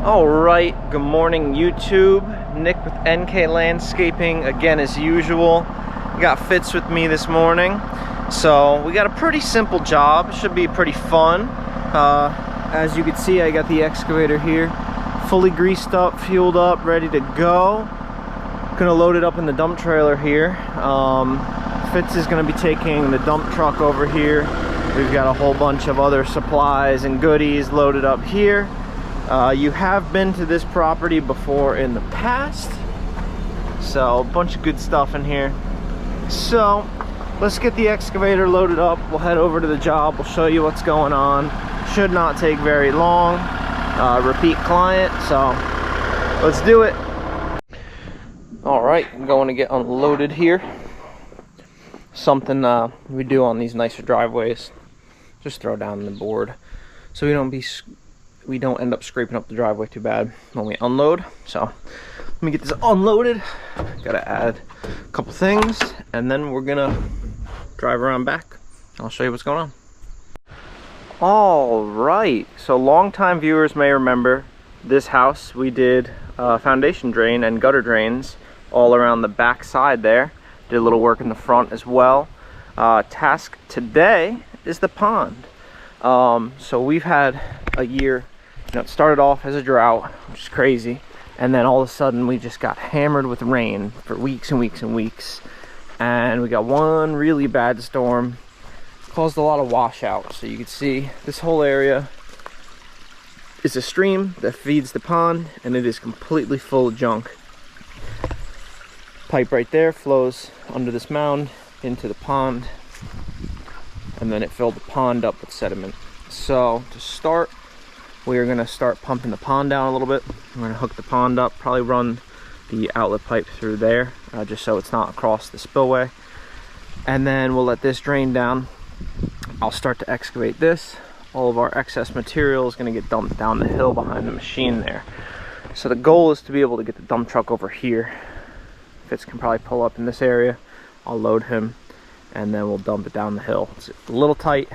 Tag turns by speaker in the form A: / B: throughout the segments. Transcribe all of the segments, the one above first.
A: All right, good morning YouTube. Nick with NK Landscaping again as usual. Got Fitz with me this morning. So we got a pretty simple job. Should be pretty fun. As you can see, I got the excavator here, fully greased up, fueled up, ready to go. Gonna load it up in the dump trailer here. Fitz is gonna be taking the dump truck over here. We've got a whole bunch of other supplies and goodies loaded up here. You have been to this property before in the past, so a bunch of good stuff in here. So let's get the excavator loaded up. We'll head over to the job. We'll show you what's going on. Should not take very long. Repeat client, so let's do it. All right, I'm going to get unloaded here. Something we do on these nicer driveways, just throw down the board so we don't end up scraping up the driveway too bad when we unload. So let me get this unloaded. Gotta add a couple things and then we're gonna drive around back. I'll show you what's going on. All right, so longtime viewers may remember this house. We did foundation drain and gutter drains all around the back side there. Did a little work in the front as well. Task today is the pond. So we've had a year. It started off as a drought, which is crazy, and then all of a sudden we just got hammered with rain for weeks and weeks and weeks, and we got one really bad storm, caused a lot of washout. So you can see this whole area is a stream that feeds the pond, and it is completely full of junk. Pipe right there flows under this mound into the pond, and then it filled the pond up with sediment. So to start, we are going to start pumping the pond down a little bit. I'm going to hook the pond up, probably run the outlet pipe through there, just so it's not across the spillway. And then we'll let this drain down. I'll start to excavate this. All of our excess material is going to get dumped down the hill behind the machine there. So the goal is to be able to get the dump truck over here. Fitz can probably pull up in this area. I'll load him, and then we'll dump it down the hill. It's a little tight.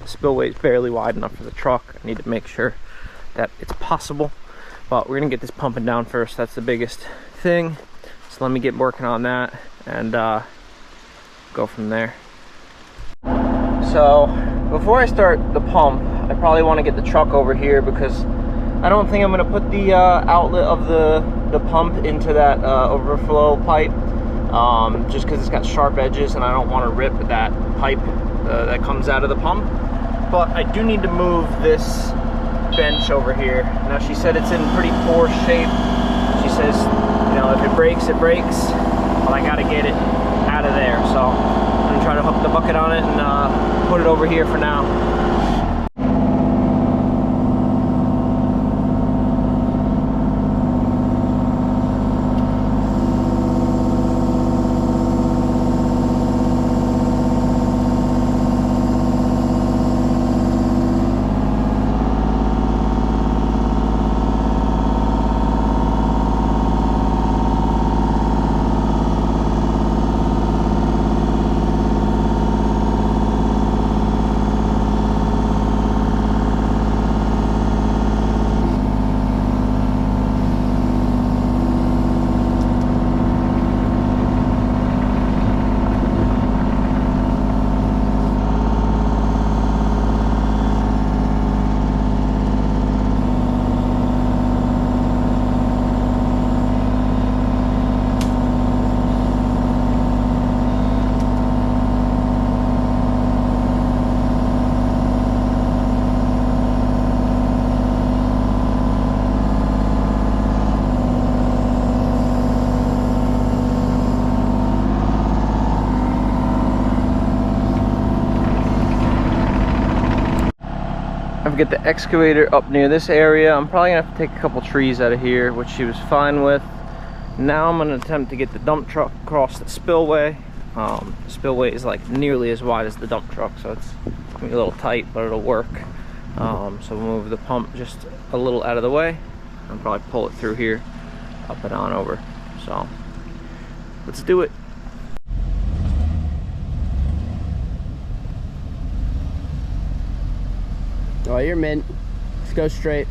A: The spillway is barely wide enough for the truck. I need to make sure that it's possible, but we're gonna get this pumping down first. That's the biggest thing. So let me get working on that and go from there. So before I start the pump, I probably want to get the truck over here because I don't think I'm gonna put the outlet of the pump into that overflow pipe, just because it's got sharp edges and I don't want to rip that pipe that comes out of the pump. But I do need to move this bench over here. Now she said it's in pretty poor shape. She says, you know, if it breaks, it breaks, but I gotta get it out of there. So I'm gonna try to hook the bucket on it and put it over here for now. Get the excavator up near this area. I'm probably gonna have to take a couple trees out of here, which she was fine with. Now I'm gonna attempt to get the dump truck across the spillway. The spillway is like nearly as wide as the dump truck, so it's gonna be a little tight, but it'll work. So we'll move the pump just a little out of the way and probably pull it through here, up and on over. So let's do it.
B: Oh, you're mint. Let's go straight.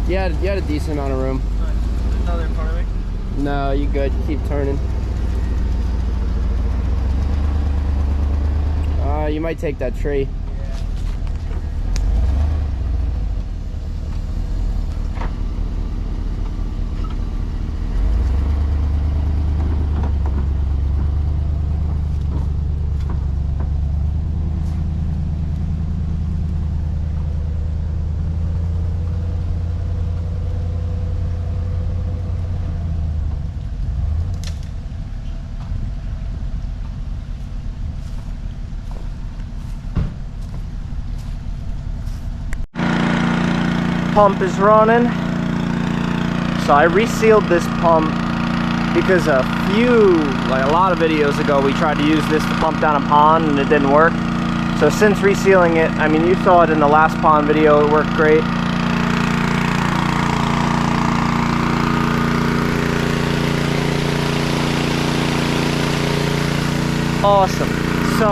B: You had a decent amount of room.
A: There's another in front of me.
B: No, you good. You keep turning. You might take that tree.
A: Pump is running. So I resealed this pump because a lot of videos ago we tried to use this to pump down a pond and it didn't work. So since resealing it, I mean, you saw it in the last pond video, it worked great. Awesome. So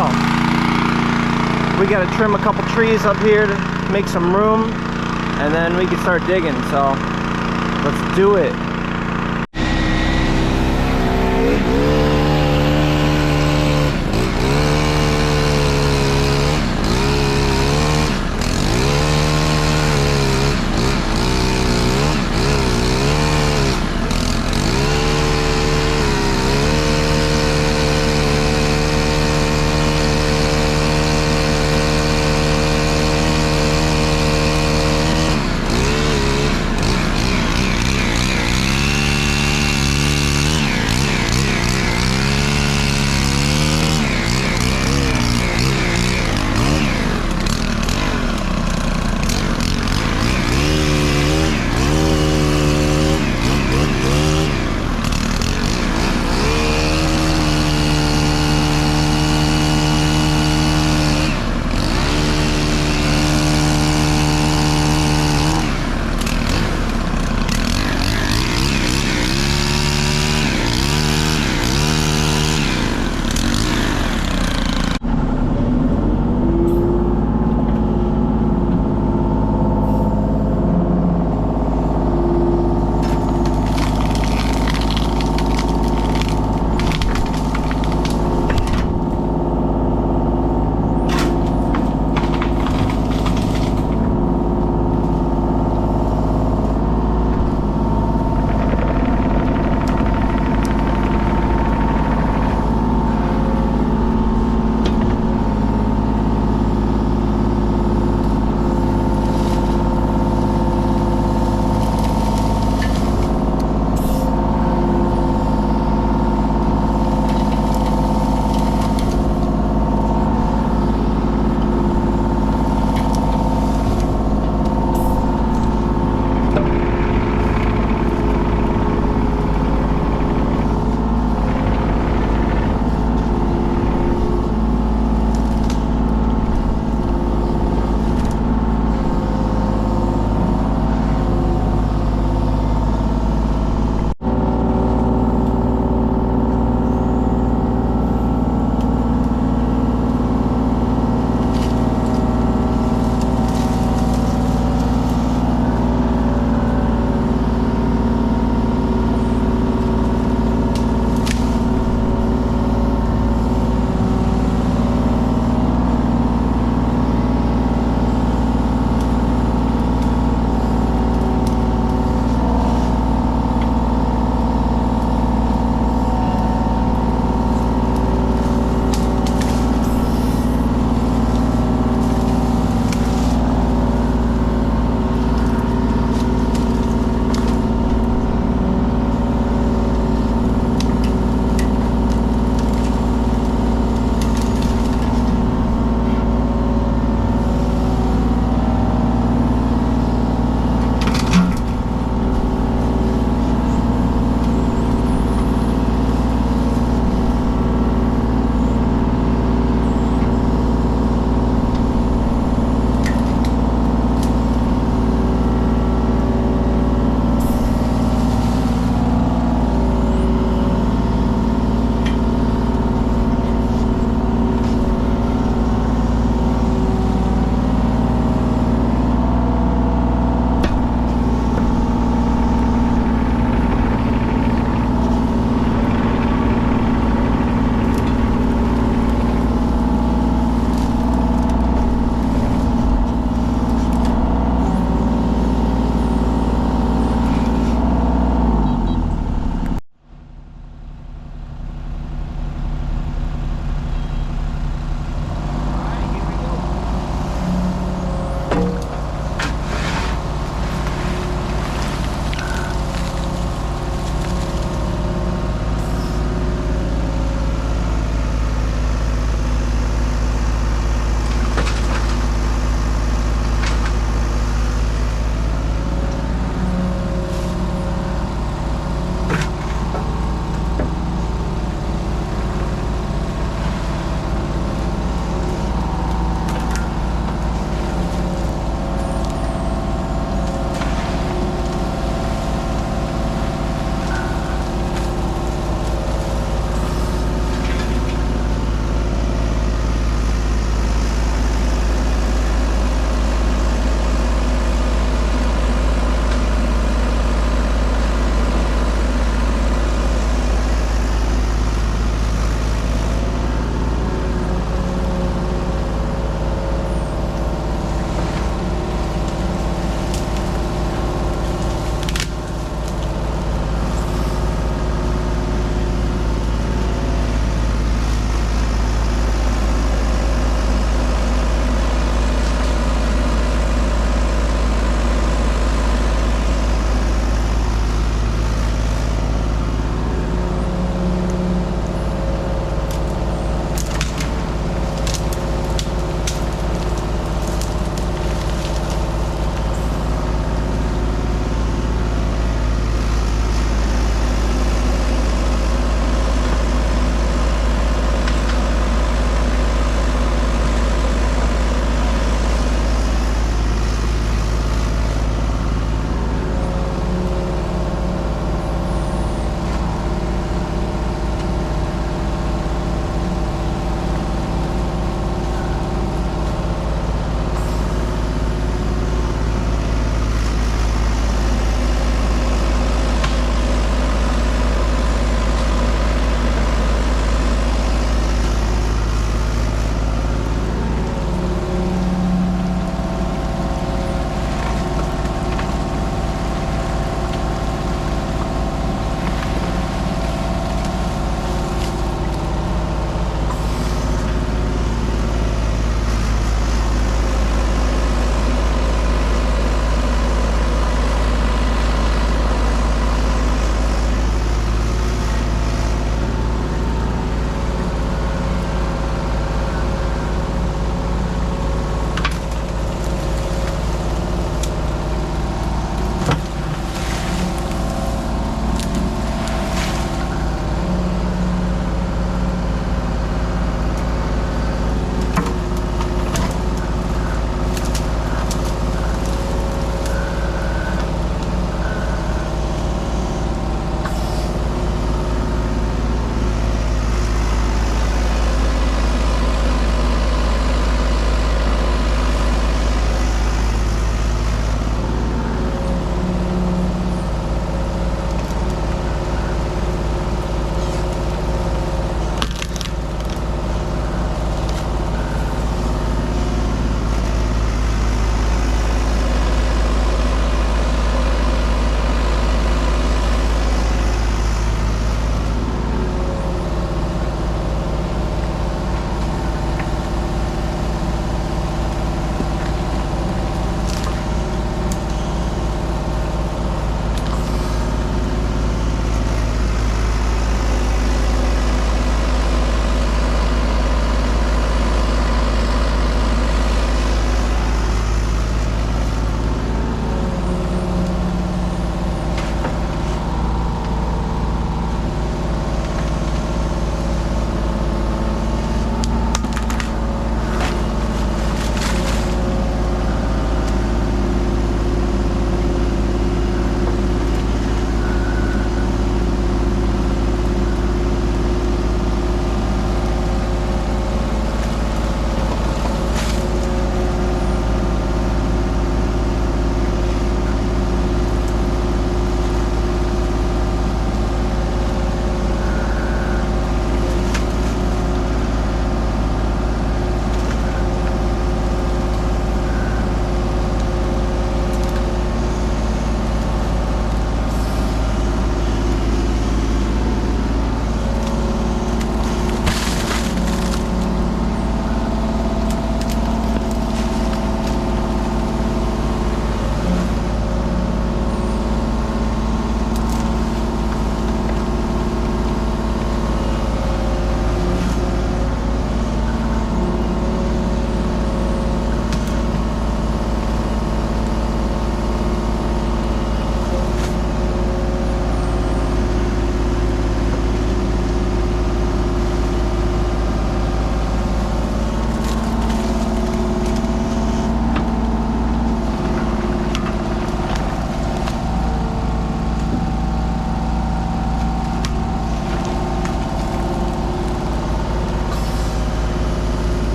A: we got to trim a couple trees up here to make some room, and then we can start digging. So let's do it.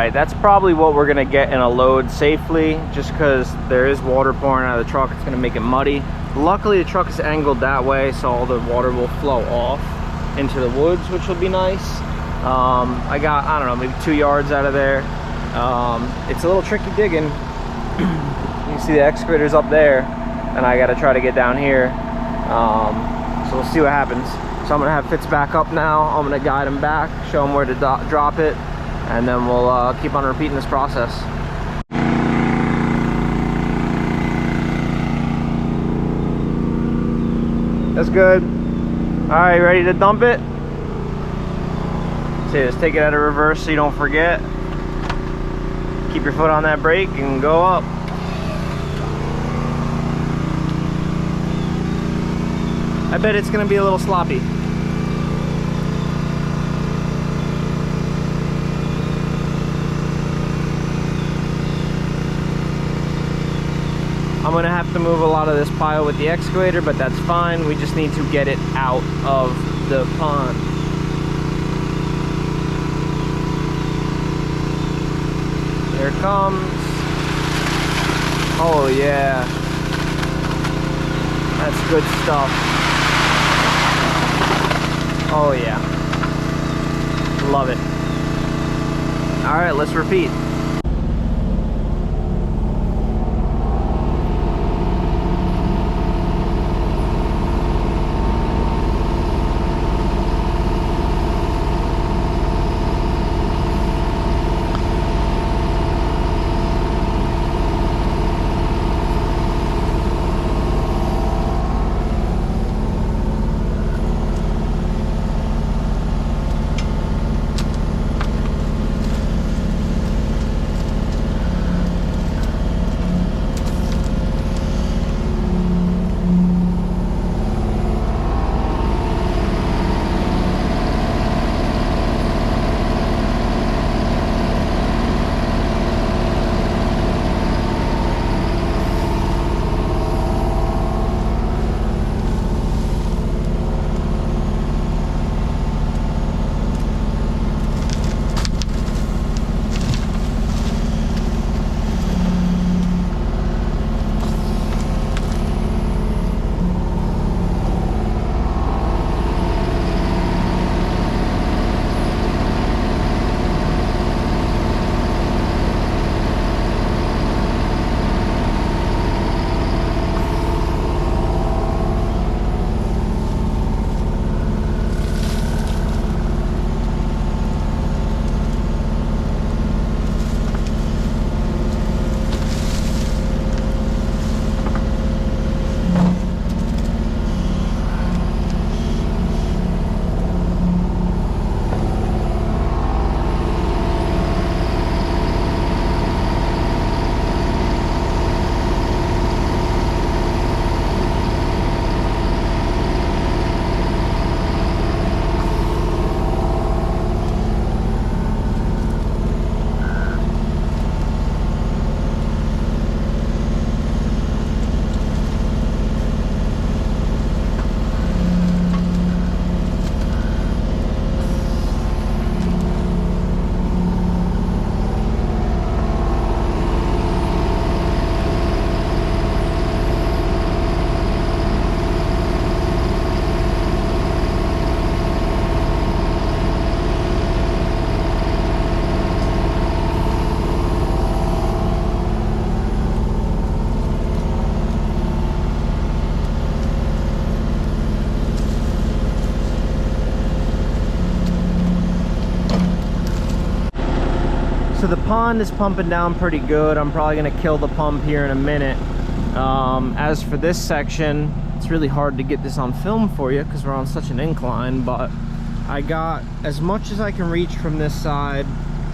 A: right, that's probably what we're gonna get in a load safely, just because there is water pouring out of the truck. It's gonna make it muddy. Luckily the truck is angled that way, so all the water will flow off into the woods, which will be nice. I got, I don't know, maybe 2 yards out of there. It's a little tricky digging. You can see the excavator's up there, and I gotta try to get down here. So we'll see what happens. So I'm gonna have Fitz back up now. I'm gonna guide him back, show him where to drop it, and then we'll keep on repeating this process. That's good. All right, ready to dump it? So just take it out of reverse so you don't forget. Keep your foot on that brake and go up. I bet it's gonna be a little sloppy. I'm gonna have to move a lot of this pile with the excavator, but that's fine. We just need to get it out of the pond. Here it comes. Oh yeah. That's good stuff. Oh yeah. Love it. All right, let's repeat. So the pond is pumping down pretty good. I'm probably gonna kill the pump here in a minute. As for this section, it's really hard to get this on film for you because we're on such an incline, but I got as much as I can reach from this side.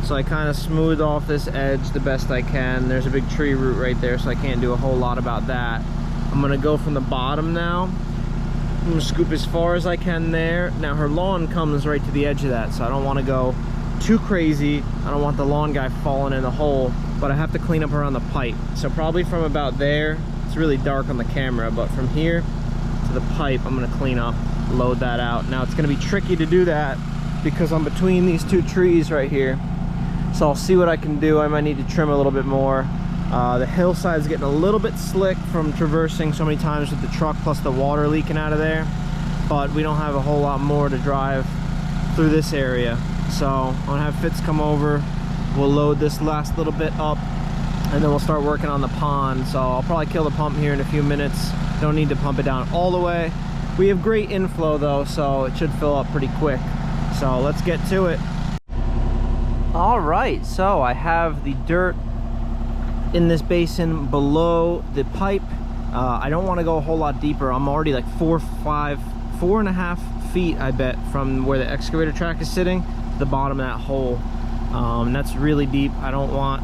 A: So I kind of smooth off this edge the best I can. There's a big tree root right there, so I can't do a whole lot about that. I'm gonna go from the bottom now. I'm gonna scoop as far as I can there. Now her lawn comes right to the edge of that, so I don't wanna go too crazy. I don't want the lawn guy falling in the hole, but I have to clean up around the pipe. So probably from about there, it's really dark on the camera, but from here to the pipe, I'm gonna clean up, load that out. Now it's gonna be tricky to do that because I'm between these two trees right here. So I'll see what I can do. I might need to trim a little bit more. The hillside's getting a little bit slick from traversing so many times with the truck, plus the water leaking out of there. But we don't have a whole lot more to drive through this area. So I'm gonna have Fitz come over. We'll load this last little bit up, and then we'll start working on the pond. So I'll probably kill the pump here in a few minutes. Don't need to pump it down all the way. We have great inflow though, so it should fill up pretty quick. So let's get to it. All right, so I have the dirt in this basin below the pipe. I don't want to go a whole lot deeper. I'm already like 4.5 feet, I bet, from where the excavator track is sitting to the bottom of that hole. That's really deep. I don't want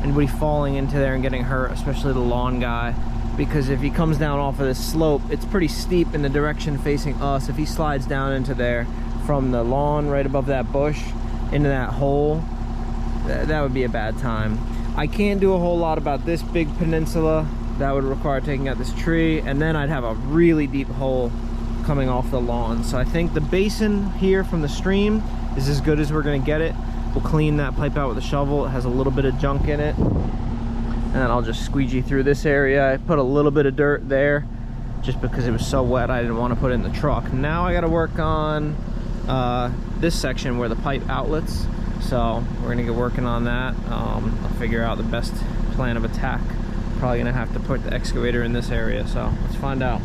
A: anybody falling into there and getting hurt, especially the lawn guy, because if he comes down off of this slope, it's pretty steep in the direction facing us. If he slides down into there from the lawn right above that bush into that hole, that would be a bad time. I can't do a whole lot about this big peninsula. That would require taking out this tree, and then I'd have a really deep hole coming off the lawn. So I think the basin here from the stream is as good as we're gonna get it. We'll clean that pipe out with a shovel. It has a little bit of junk in it, and then I'll just squeegee through this area. I put a little bit of dirt there just because it was so wet. I didn't want to put it in the truck. Now I got to work on this section where the pipe outlets, so we're gonna get working on that. I'll figure out the best plan of attack. Probably gonna have to put the excavator in this area, so let's find out.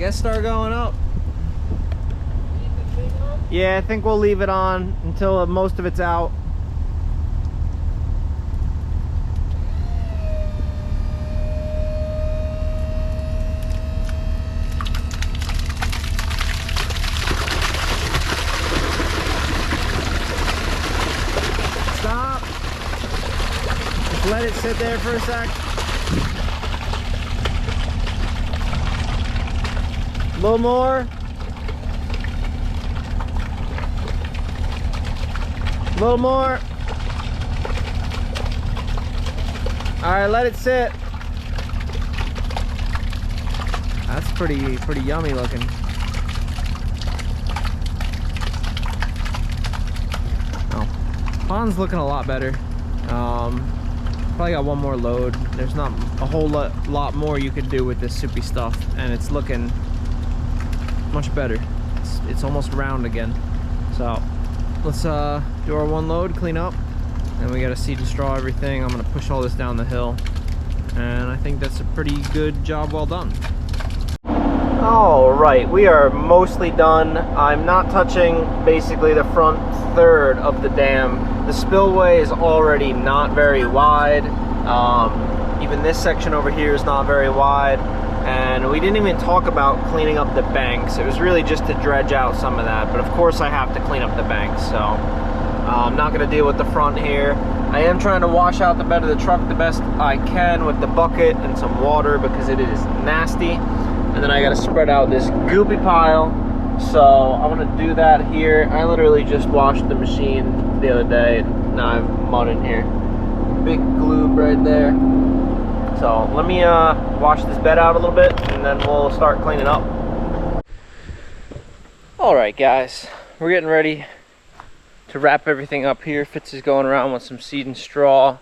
A: guess start going up. Yeah, I think we'll leave it on until most of it's out. Stop. Just let it sit there for a sec. A little more. A little more. All right, let it sit. That's pretty yummy looking. Oh, pond's looking a lot better. Probably got one more load. There's not a whole lot more you could do with this soupy stuff, and it's looking much better. It's almost round again. So let's do our one load, clean up, and we gotta seed and straw everything. I'm gonna push all this down the hill, and I think that's a pretty good job well done. All right, we are mostly done. I'm not touching basically the front third of the dam. The spillway is already not very wide. Even this section over here is not very wide. And we didn't even talk about cleaning up the banks. It was really just to dredge out some of that, but of course I have to clean up the banks, so I'm not gonna deal with the front here. I am trying to wash out the bed of the truck the best I can with the bucket and some water because it is nasty. And then I gotta spread out this goopy pile, so I wanna do that here. I literally just washed the machine the other day, and now I have mud in here. Big glue right there. So let me wash this bed out a little bit, and then we'll start cleaning up. All right, guys, we're getting ready to wrap everything up here. Fitz is going around with some seed and straw.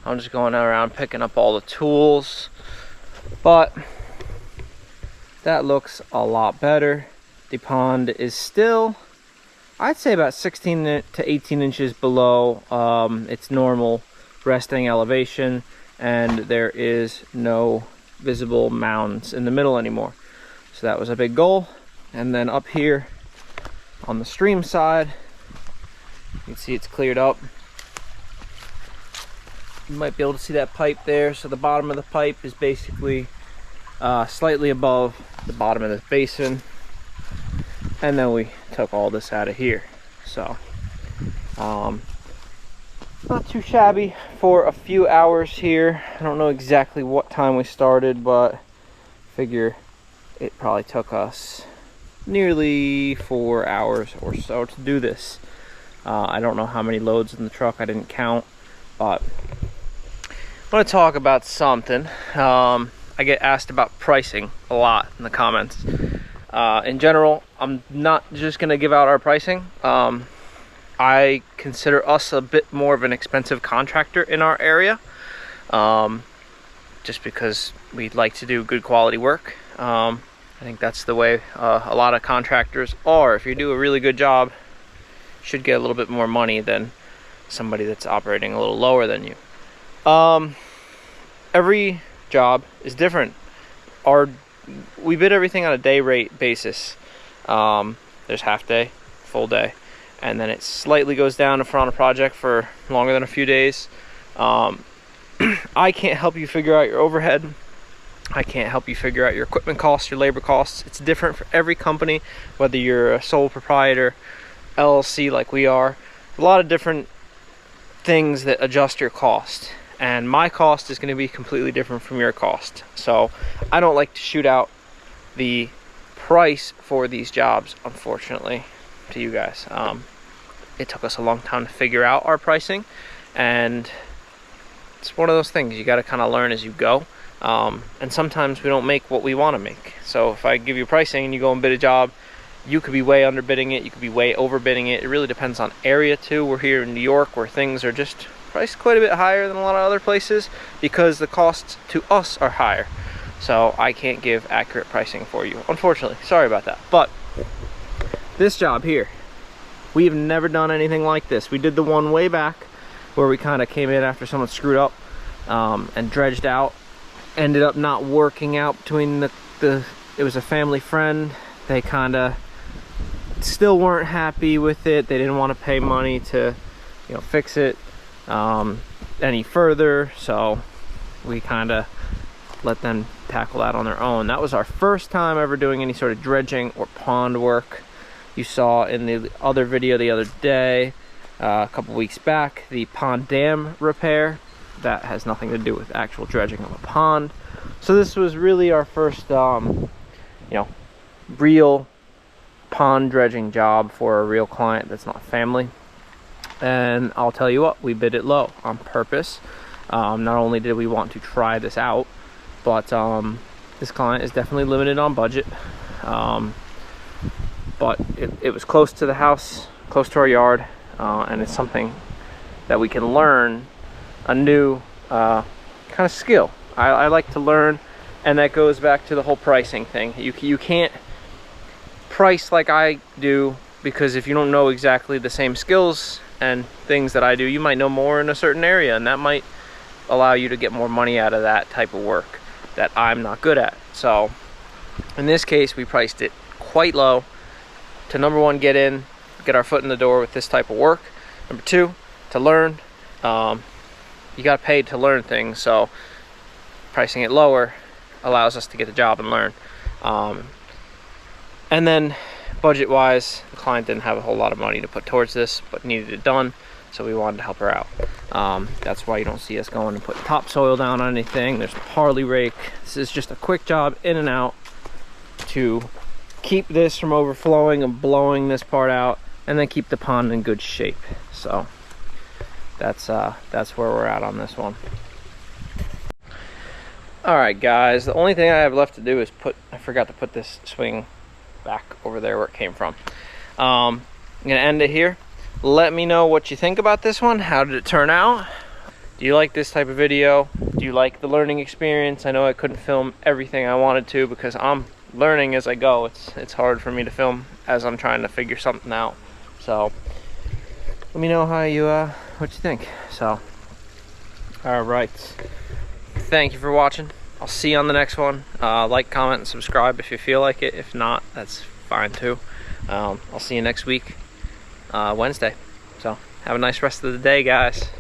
A: I'm just going around picking up all the tools, but that looks a lot better. The pond is still, I'd say, about 16 to 18 inches below its normal resting elevation, and there is no visible mounds in the middle anymore. So that was a big goal. And then up here on the stream side, you can see it's cleared up. You might be able to see that pipe there. So the bottom of the pipe is basically slightly above the bottom of this basin, and then we took all this out of here. So not too shabby for a few hours here. I don't know exactly what time we started, but figure it probably took us nearly 4 hours or so to do this. I don't know how many loads in the truck, I didn't count, but I want to talk about something. I get asked about pricing a lot in the comments. In general, I'm not just going to give out our pricing. I consider us a bit more of an expensive contractor in our area, just because we like to do good quality work. I think that's the way a lot of contractors are. If you do a really good job, you should get a little bit more money than somebody that's operating a little lower than you. Every job is different. We bid everything on a day rate basis. There's half day, full day, and then it slightly goes down if we're on a project for longer than a few days. I can't help you figure out your overhead. I can't help you figure out your equipment costs, your labor costs. It's different for every company, whether you're a sole proprietor, LLC like we are. A lot of different things that adjust your cost, and my cost is going to be completely different from your cost. So I don't like to shoot out the price for these jobs, unfortunately, to you guys. It took us a long time to figure out our pricing, and it's one of those things you got to kind of learn as you go. And sometimes we don't make what we want to make. So if I give you pricing and you go and bid a job, you could be way underbidding it, you could be way overbidding it. It really depends on area too. We're here in New York where things are just priced quite a bit higher than a lot of other places because the costs to us are higher. So I can't give accurate pricing for you, unfortunately. Sorry about that. But this job here, we have never done anything like this. We did the one way back where we kind of came in after someone screwed up and dredged out. Ended up not working out between the It was a family friend. They kind of still weren't happy with it. They didn't want to pay money to, you know, fix it any further, so we kind of let them tackle that on their own. That was our first time ever doing any sort of dredging or pond work. You saw in the other video the other day, a couple weeks back, the pond dam repair. That has nothing to do with actual dredging of a pond. So this was really our first you know, real pond dredging job for a real client that's not family. And I'll tell you what, we bid it low on purpose. Not only did we want to try this out, but this client is definitely limited on budget. But it was close to the house, close to our yard, and it's something that we can learn, a new kind of skill. I like to learn, and that goes back to the whole pricing thing. You can't price like I do, because if you don't know exactly the same skills and things that I do, you might know more in a certain area, and that might allow you to get more money out of that type of work that I'm not good at. So in this case, we priced it quite low to, number one, get our foot in the door with this type of work. Number two, to learn. You got paid to learn things, so pricing it lower allows us to get the job and learn. And then budget wise, the client didn't have a whole lot of money to put towards this, but needed it done, so we wanted to help her out. That's why you don't see us going and put topsoil down on anything. There's a Harley rake. This is just a quick job in and out to keep this from overflowing and blowing this part out, and then keep the pond in good shape. So that's where we're at on this one. All right, guys, the only thing I have left to do is I forgot to put this swing back over there where it came from. I'm gonna end it here. Let me know what you think about this one. How did it turn out? Do you like this type of video? Do you like the learning experience? I know I couldn't film everything I wanted to because I'm learning as I go. It's hard for me to film as I'm trying to figure something out. So let me know what you think. So all right, thank you for watching. I'll see you on the next one. Like, comment, and subscribe if you feel like it. If not, that's fine too. I'll see you next week, Wednesday. So have a nice rest of the day, guys.